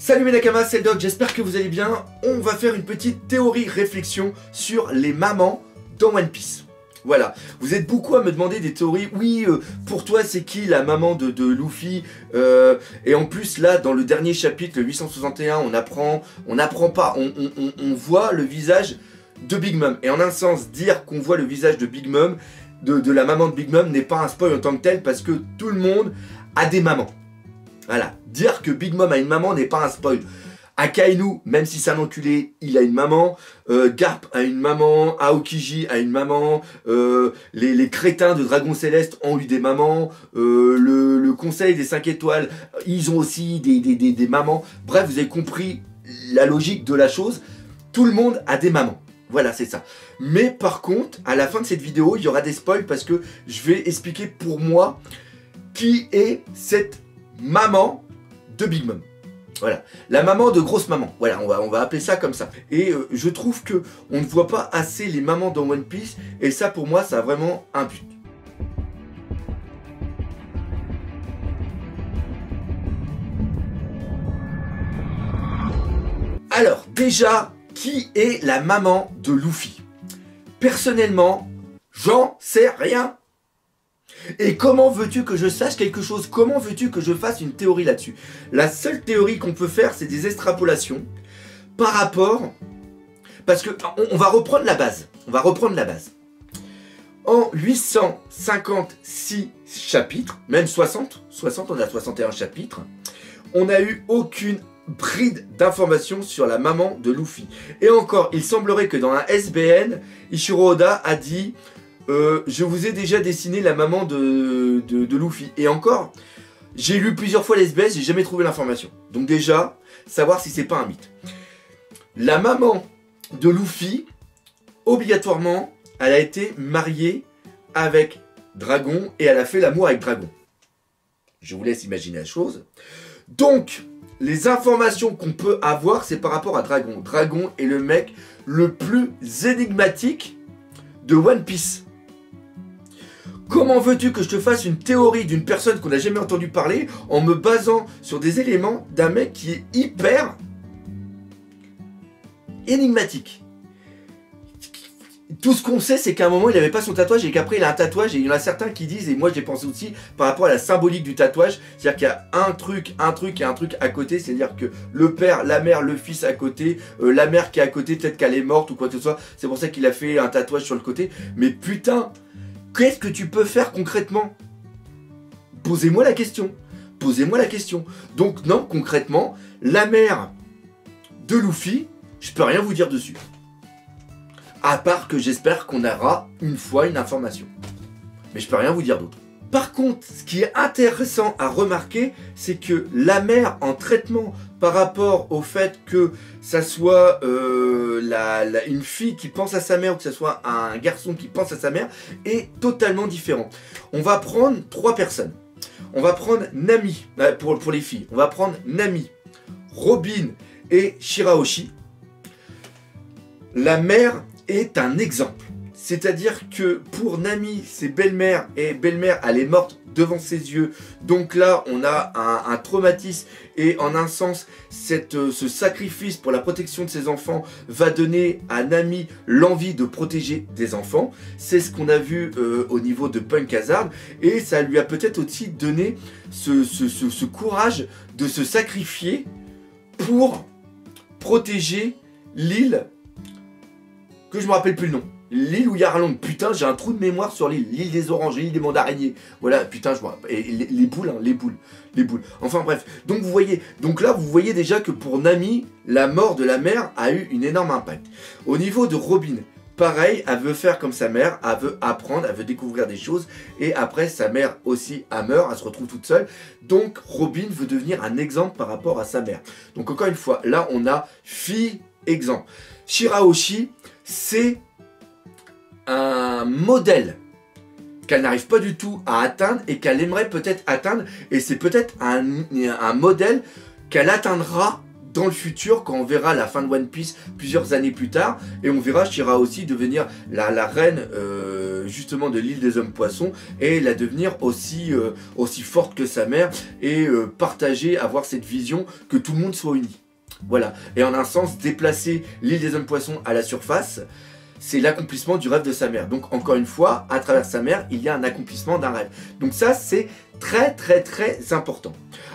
Salut mes Nakamas, c'est le Doc, j'espère que vous allez bien. On va faire une petite théorie réflexion sur les mamans dans One Piece. Voilà, vous êtes beaucoup à me demander des théories. Oui, pour toi c'est qui la maman de Luffy et en plus là dans le dernier chapitre, le 861, on voit le visage de Big Mom. Et en un sens, dire qu'on voit le visage de Big Mom, de la maman de Big Mom, n'est pas un spoil en tant que tel, parce que tout le monde a des mamans. Voilà, dire que Big Mom a une maman n'est pas un spoil. Akainu, même si c'est un enculé, il a une maman. Garp a une maman. Aokiji a une maman. Les crétins de Dragon Céleste ont eu des mamans. Le conseil des 5 étoiles, ils ont aussi des mamans. Bref, vous avez compris la logique de la chose. Tout le monde a des mamans. Voilà, c'est ça. Mais par contre, à la fin de cette vidéo, il y aura des spoils parce que je vais expliquer pour moi qui est cette maman de Big Mom. Voilà, la maman de grosse maman. Voilà, on va appeler ça comme ça. Et je trouve que on ne voit pas assez les mamans dans One Piece. Et ça, pour moi, ça a vraiment un but. Alors, déjà, qui est la maman de Luffy? Personnellement, j'en sais rien. Et comment veux-tu que je sache quelque chose? Comment veux-tu que je fasse une théorie là-dessus? La seule théorie qu'on peut faire, c'est des extrapolations par rapport... Parce que on va reprendre la base. On va reprendre la base. En 856 chapitres, même 60, on a 61 chapitres, on n'a eu aucune bride d'informations sur la maman de Luffy. Et encore, il semblerait que dans un SBN, Ichiro Oda a dit... je vous ai déjà dessiné la maman de Luffy. Et encore, j'ai lu plusieurs fois les SBS, j'ai jamais trouvé l'information. Donc déjà, savoir si c'est pas un mythe. La maman de Luffy, obligatoirement, elle a été mariée avec Dragon et elle a fait l'amour avec Dragon. Je vous laisse imaginer la chose. Donc, les informations qu'on peut avoir, c'est par rapport à Dragon. Dragon est le mec le plus énigmatique de One Piece. Comment veux-tu que je te fasse une théorie d'une personne qu'on n'a jamais entendu parler en me basant sur des éléments d'un mec qui est hyper énigmatique? Tout ce qu'on sait, c'est qu'à un moment, il n'avait pas son tatouage et qu'après, il a un tatouage. Et il y en a certains qui disent, et moi j'ai pensé aussi, par rapport à la symbolique du tatouage, c'est-à-dire qu'il y a un truc et un truc à côté. C'est-à-dire que le père, la mère, le fils à côté, la mère qui est à côté, peut-être qu'elle est morte ou quoi que ce soit. C'est pour ça qu'il a fait un tatouage sur le côté. Mais putain, qu'est-ce que tu peux faire concrètement? Posez-moi la question. Posez-moi la question. Donc non, concrètement, la mère de Luffy, je peux rien vous dire dessus. À part que j'espère qu'on aura une fois une information. Mais je peux rien vous dire d'autre. Par contre, ce qui est intéressant à remarquer, c'est que la mère en traitement par rapport au fait que ça soit une fille qui pense à sa mère ou que ça soit un garçon qui pense à sa mère est totalement différent. On va prendre 3 personnes. On va prendre Nami, pour les filles. On va prendre Nami, Robin et Shirahoshi. La mère est un exemple. C'est-à-dire que pour Nami, c'est belle-mère, et belle-mère, elle est morte devant ses yeux. Donc là, on a un traumatisme, et en un sens, ce sacrifice pour la protection de ses enfants va donner à Nami l'envie de protéger des enfants. C'est ce qu'on a vu au niveau de Punk Hazard, et ça lui a peut-être aussi donné ce courage de se sacrifier pour protéger l'île, que je me rappelle plus le nom. L'île où il y a Arlong. Putain, j'ai un trou de mémoire sur l'île. L'île des oranges, l'île des mandarainiers. Voilà, putain, je vois. Et les boules, hein, les boules. Enfin bref. Donc vous voyez, donc là, vous voyez déjà que pour Nami, la mort de la mère a eu une énorme impact. Au niveau de Robin, pareil, elle veut faire comme sa mère, elle veut apprendre, elle veut découvrir des choses. Et après, sa mère aussi, elle meurt, elle se retrouve toute seule. Donc Robin veut devenir un exemple par rapport à sa mère. Donc encore une fois, là, on a fille exemple. Shirahoshi, c'est un modèle qu'elle n'arrive pas du tout à atteindre et qu'elle aimerait peut-être atteindre, et c'est peut-être un modèle qu'elle atteindra dans le futur, quand on verra la fin de One Piece plusieurs années plus tard, et on verra Shira aussi devenir la reine justement de l'île des hommes poissons, et la devenir aussi forte que sa mère, et partager, avoir cette vision que tout le monde soit uni. Voilà, et en un sens, déplacer l'île des hommes poissons à la surface, c'est l'accomplissement du rêve de sa mère. Donc encore une fois, à travers sa mère, il y a un accomplissement d'un rêve. Donc ça, c'est très important.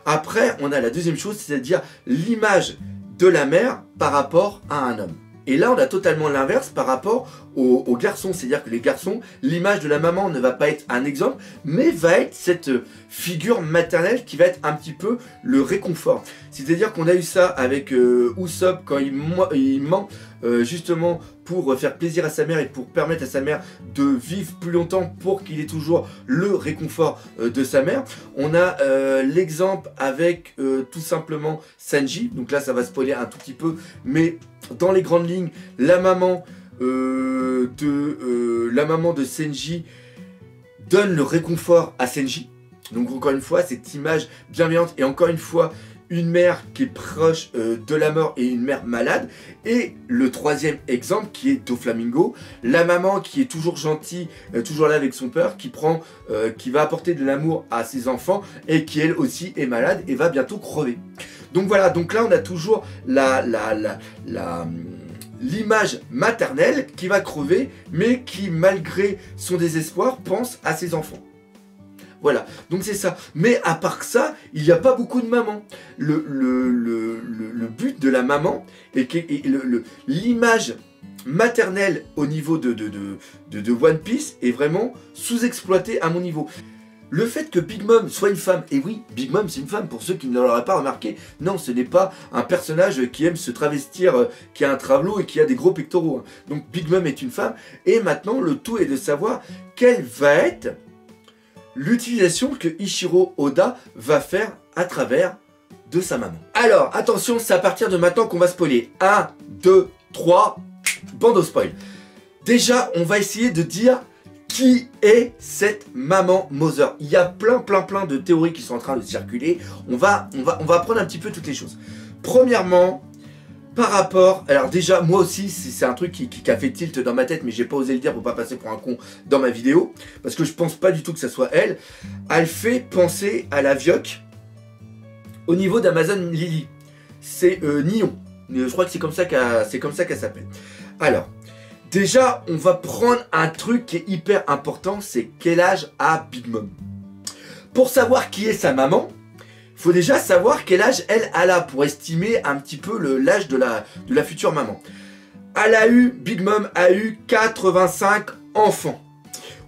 Après, on a la deuxième chose, c'est-à-dire l'image de la mère par rapport à un homme. Et là, on a totalement l'inverse par rapport aux garçons. C'est-à-dire que les garçons, l'image de la maman ne va pas être un exemple, mais va être cette figure maternelle qui va être un petit peu le réconfort. C'est-à-dire qu'on a eu ça avec Usopp quand il ment justement pour faire plaisir à sa mère et pour permettre à sa mère de vivre plus longtemps pour qu'il ait toujours le réconfort de sa mère. On a l'exemple avec tout simplement Sanji. Donc là, ça va spoiler un tout petit peu, mais dans les grandes lignes, la maman de Sanji donne le réconfort à Sanji. Donc encore une fois, cette image bienveillante et encore une fois, une mère qui est proche de la mort et une mère malade. Et le troisième exemple qui est Doflamingo, la maman qui est toujours gentille, toujours là avec son père, qui va apporter de l'amour à ses enfants et qui elle aussi est malade et va bientôt crever. Donc voilà, donc là on a toujours l'image maternelle qui va crever, mais qui malgré son désespoir pense à ses enfants. Voilà, donc c'est ça. Mais à part ça, il n'y a pas beaucoup de mamans. Le but de la maman et l'image maternelle au niveau de One Piece est vraiment sous-exploitée à mon niveau. Le fait que Big Mom soit une femme, et oui, Big Mom c'est une femme, pour ceux qui ne l'auraient pas remarqué, non, ce n'est pas un personnage qui aime se travestir, qui a un travelot et qui a des gros pectoraux. Hein. Donc Big Mom est une femme, et maintenant le tout est de savoir quelle va être l'utilisation que Ichiro Oda va faire à travers de sa maman. Alors, attention, c'est à partir de maintenant qu'on va spoiler. 1, 2, 3, bande au spoil. Déjà, on va essayer de dire qui est cette maman Mother. Il y a plein de théories qui sont en train de circuler. On va prendre un petit peu toutes les choses. Premièrement, par rapport... Alors déjà, moi aussi, c'est un truc qui a fait tilt dans ma tête, mais j'ai pas osé le dire pour pas passer pour un con dans ma vidéo, parce que je pense pas du tout que ça soit elle. Elle fait penser à la Vioque au niveau d'Amazon Lily. C'est Nion. Je crois que c'est comme ça qu'elle s'appelle. Alors... Déjà, on va prendre un truc qui est hyper important, c'est quel âge a Big Mom. Pour savoir qui est sa maman, il faut déjà savoir quel âge elle a pour estimer un petit peu l'âge de la future maman. Big Mom a eu 85 enfants.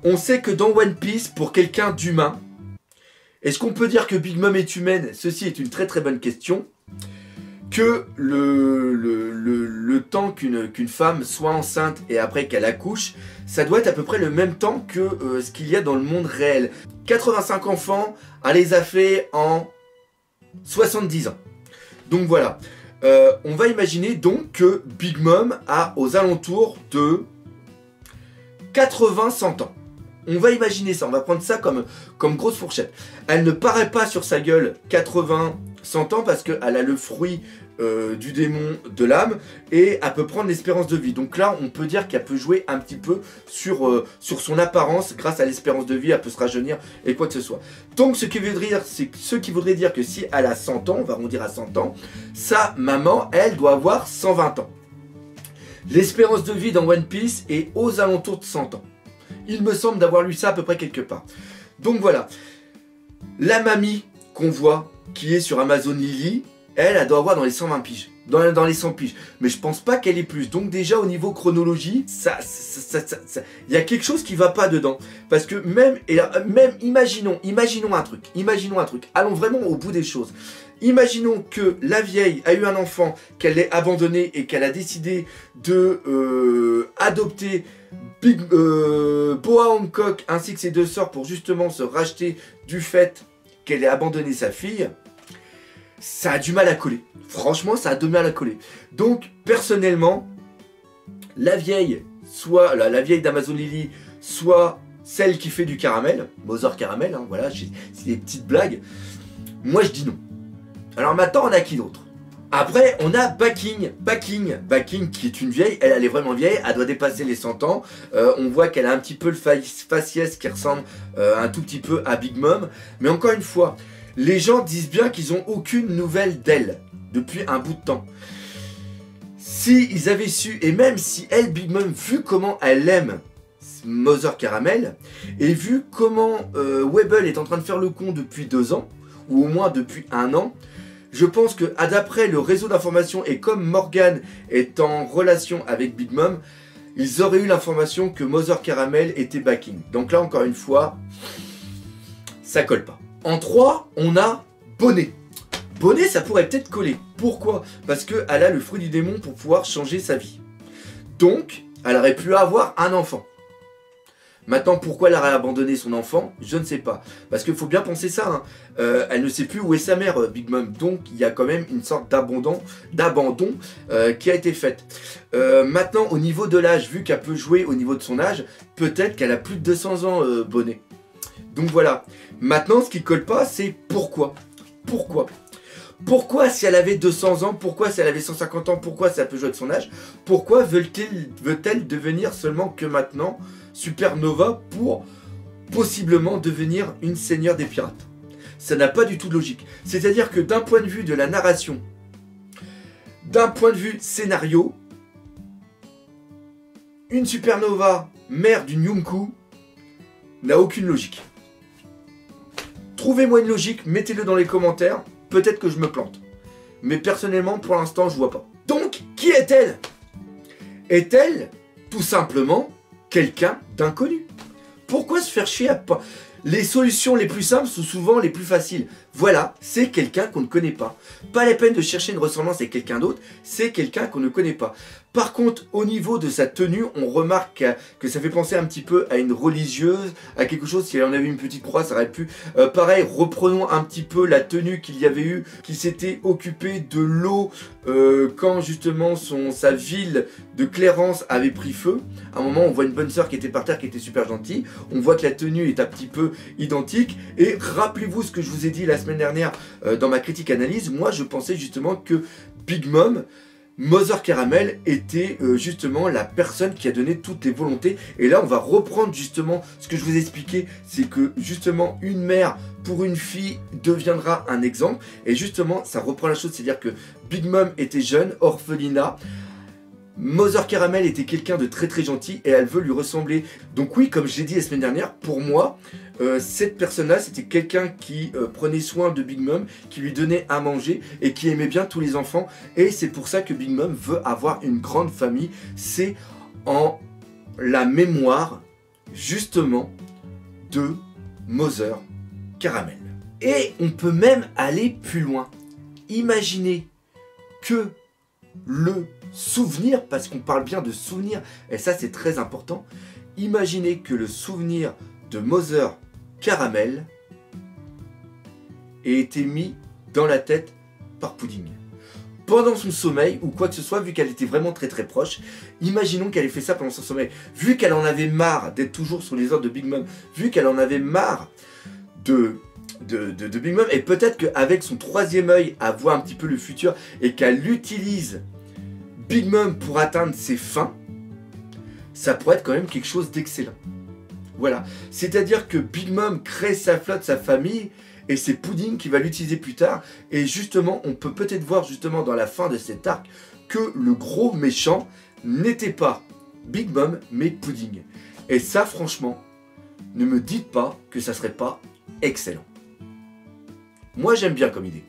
On sait que dans One Piece, pour quelqu'un d'humain, est-ce qu'on peut dire que Big Mom est humaine? Ceci est une très bonne question. Que le temps qu'une femme soit enceinte et après qu'elle accouche, ça doit être à peu près le même temps que ce qu'il y a dans le monde réel. 85 enfants, elle les a fait en 70 ans. Donc voilà, on va imaginer donc que Big Mom a aux alentours de 80-100 ans. On va imaginer ça, on va prendre ça comme grosse fourchette. Elle ne paraît pas sur sa gueule 80-100 ans parce qu'elle a le fruit du démon de l'âme et elle peut prendre l'espérance de vie. Donc là, on peut dire qu'elle peut jouer un petit peu sur son apparence. Grâce à l'espérance de vie, elle peut se rajeunir et quoi que ce soit. Donc ce qui voudrait dire que si elle a 100 ans, on va arrondir à 100 ans, sa maman, elle, doit avoir 120 ans. L'espérance de vie dans One Piece est aux alentours de 100 ans. Il me semble d'avoir lu ça à peu près quelque part. Donc voilà. La mamie qu'on voit, qui est sur Amazon Lily, elle doit avoir dans les 120 piges. Dans les 100 piges. Mais je pense pas qu'elle ait plus. Donc déjà au niveau chronologie, il y a quelque chose qui va pas dedans. Parce que même imaginons un truc. Allons vraiment au bout des choses. Imaginons que la vieille a eu un enfant, qu'elle l'ait abandonné et qu'elle a décidé de adopter Boa Hancock ainsi que ses deux sœurs pour justement se racheter du fait qu'elle ait abandonné sa fille. Ça a du mal à coller. Franchement, ça a du mal à coller. Donc, personnellement, la vieille, soit la vieille d'Amazon Lily, soit celle qui fait du caramel, Mother Caramel, hein, voilà, c'est des petites blagues. Moi, je dis non. Alors maintenant, on a qui d'autre? Après, on a Backing qui est une vieille, elle est vraiment vieille, elle doit dépasser les 100 ans. On voit qu'elle a un petit peu le faciès qui ressemble un tout petit peu à Big Mom. Mais encore une fois, les gens disent bien qu'ils n'ont aucune nouvelle d'elle depuis un bout de temps. Si ils avaient su, et même si elle, Big Mom, vu comment elle aime Mother Caramel, et vu comment Webble est en train de faire le con depuis 2 ans, ou au moins depuis 1 an, je pense que d'après le réseau d'information, et comme Morgan est en relation avec Big Mom, ils auraient eu l'information que Mother Caramel était Backing. Donc là, encore une fois, ça colle pas. En 3, on a Bonnet. Bonnet, ça pourrait peut-être coller. Pourquoi? Parce qu'elle a le fruit du démon pour pouvoir changer sa vie. Donc, elle aurait pu avoir un enfant. Maintenant, pourquoi elle aurait abandonné son enfant? Je ne sais pas. Parce qu'il faut bien penser ça. Hein. Elle ne sait plus où est sa mère, Big Mom. Donc, il y a quand même une sorte d'abandon qui a été faite. Maintenant, au niveau de l'âge, vu qu'elle peut jouer au niveau de son âge, peut-être qu'elle a plus de 200 ans, Bonnet. Donc voilà. Maintenant, ce qui colle pas, c'est pourquoi. Pourquoi si elle avait 200 ans, pourquoi si elle avait 150 ans, pourquoi ça peut jouer avec son âge, pourquoi veut-elle devenir seulement que maintenant Supernova pour possiblement devenir une seigneur des pirates? Ça n'a pas du tout de logique. C'est-à-dire que d'un point de vue de la narration, d'un point de vue scénario, une Supernova, mère d'une Yumku, n'a aucune logique. Trouvez-moi une logique, mettez-le dans les commentaires. Peut-être que je me plante. Mais personnellement, pour l'instant, je vois pas. Donc, qui est-elle? Est-elle tout simplement quelqu'un d'inconnu? Pourquoi se faire chier à pas... Les solutions les plus simples sont souvent les plus faciles. Voilà, c'est quelqu'un qu'on ne connaît pas. Pas la peine de chercher une ressemblance avec quelqu'un d'autre, c'est quelqu'un qu'on ne connaît pas. Par contre, au niveau de sa tenue, on remarque que ça fait penser un petit peu à une religieuse, à quelque chose, si elle en avait une petite croix, ça aurait pu... pareil, reprenons un petit peu la tenue qu'il y avait eu, qui s'était occupé de l'eau quand justement sa ville de Clarence avait pris feu. À un moment, on voit une bonne sœur qui était par terre, qui était super gentille. On voit que la tenue est un petit peu identique. Et rappelez-vous ce que je vous ai dit la semaine dernière dans ma critique analyse. Moi, je pensais justement que Big Mom, Mother Caramel, était justement la personne qui a donné toutes les volontés. Et là, on va reprendre justement ce que je vous ai expliqué. C'est que justement, une mère pour une fille deviendra un exemple. Et justement, ça reprend la chose. C'est-à-dire que Big Mom était jeune, orphelinat. Mother Caramel était quelqu'un de très très gentil et elle veut lui ressembler. Donc oui, comme je l'ai dit la semaine dernière, pour moi, cette personne-là, c'était quelqu'un qui prenait soin de Big Mom, qui lui donnait à manger et qui aimait bien tous les enfants. Et c'est pour ça que Big Mom veut avoir une grande famille. C'est en la mémoire, justement, de Mother Caramel. Et on peut même aller plus loin. Imaginez que le souvenir, parce qu'on parle bien de souvenir, et ça c'est très important, imaginez que le souvenir de Mother Caramel ait été mis dans la tête par Pudding. Pendant son sommeil, ou quoi que ce soit, vu qu'elle était vraiment très très proche, imaginons qu'elle ait fait ça pendant son sommeil. Vu qu'elle en avait marre d'être toujours sous les ordres de Big Mom, vu qu'elle en avait marre de Big Mom, et peut-être qu'avec son troisième œil, à voir un petit peu le futur, et qu'elle utilise Big Mom pour atteindre ses fins, ça pourrait être quand même quelque chose d'excellent. Voilà, c'est-à-dire que Big Mom crée sa flotte, sa famille, et c'est Pudding qui va l'utiliser plus tard, et justement, on peut peut-être voir justement dans la fin de cet arc, que le gros méchant n'était pas Big Mom, mais Pudding. Et ça, franchement, ne me dites pas que ça serait pas excellent. Moi, j'aime bien comme idée.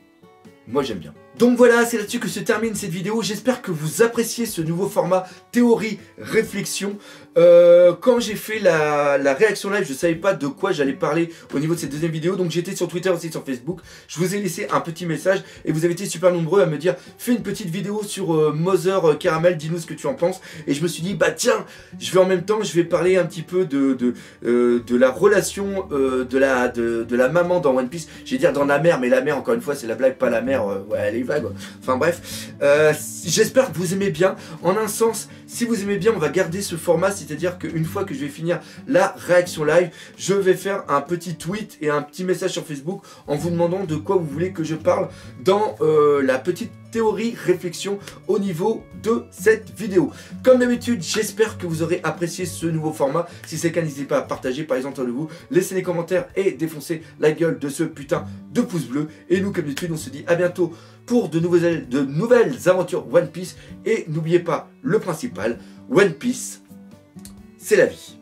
Moi, j'aime bien. Donc voilà, c'est là-dessus que se termine cette vidéo. J'espère que vous appréciez ce nouveau format théorie-réflexion. Quand j'ai fait la réaction live, je ne savais pas de quoi j'allais parler au niveau de cette deuxième vidéo. Donc j'étais sur Twitter aussi, sur Facebook. Je vous ai laissé un petit message et vous avez été super nombreux à me dire « Fais une petite vidéo sur Mother Caramel, dis-nous ce que tu en penses. » Et je me suis dit « Bah tiens, je vais en même temps, je vais parler un petit peu de la relation de la maman dans One Piece. » J'ai dire dans la mère, mais la mère, encore une fois, c'est la blague, pas la mère. Ouais, elle est vague. Enfin bref, j'espère que vous aimez bien. En un sens, si vous aimez bien, on va garder ce format, c'est-à-dire qu'une fois que je vais finir la réaction live, je vais faire un petit tweet et un petit message sur Facebook en vous demandant de quoi vous voulez que je parle dans la petite théorie, réflexion au niveau de cette vidéo. Comme d'habitude, j'espère que vous aurez apprécié ce nouveau format. Si c'est le cas, n'hésitez pas à partager par exemple entre vous, laisser des commentaires et défoncer la gueule de ce putain de pouce bleu. Et nous, comme d'habitude, on se dit à bientôt pour de nouvelles aventures One Piece. Et n'oubliez pas le principal, One Piece, c'est la vie.